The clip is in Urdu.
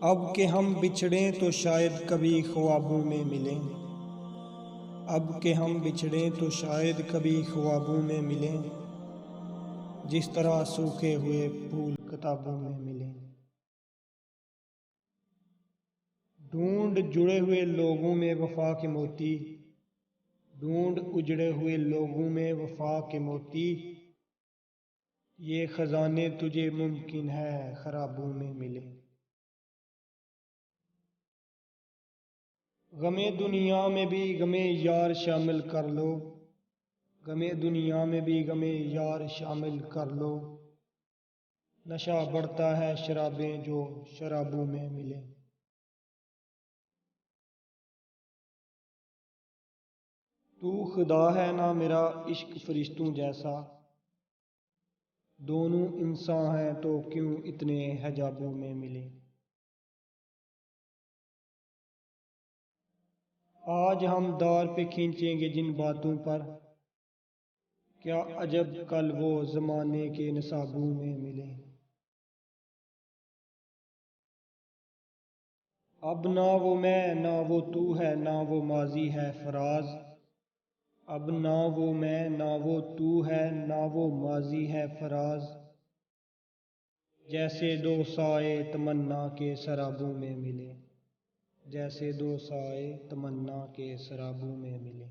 اب کہ ہم بچھڑیں تو شاید کبھی خوابوں میں ملیں، اب کہ ہم بچھڑیں تو شاید کبھی خوابوں میں ملیں، جس طرح سوکھے ہوئے پھول کتابوں میں ملیں۔ ڈھونڈ جڑے ہوئے لوگوں میں وفا کے موتی، ڈھونڈ اجڑے ہوئے لوگوں میں وفا کے موتی، یہ خزانے تجھے ممکن ہے خرابوں میں ملیں۔ غم دنیا میں بھی غم یار شامل کر لو، غم دنیا میں بھی غم یار شامل کر لو، نشہ بڑھتا ہے شرابیں جو شرابوں میں ملیں۔ تو خدا ہے نہ میرا عشق فرشتوں جیسا، دونوں انسان ہیں تو کیوں اتنے حجابوں میں ملیں۔ آج ہم دار پہ کھینچیں گے جن باتوں پر، کیا عجب کل وہ زمانے کے نصابوں میں ملیں۔ اب نہ وہ میں نہ وہ تو ہے نہ وہ ماضی ہے فراز، اب نہ وہ میں نہ وہ تو ہے نہ وہ ماضی ہے فراز، جیسے دو سائے تمنا کے سرابوں میں ملے، جیسے دو سائے تمنا کے سرابوں میں ملے۔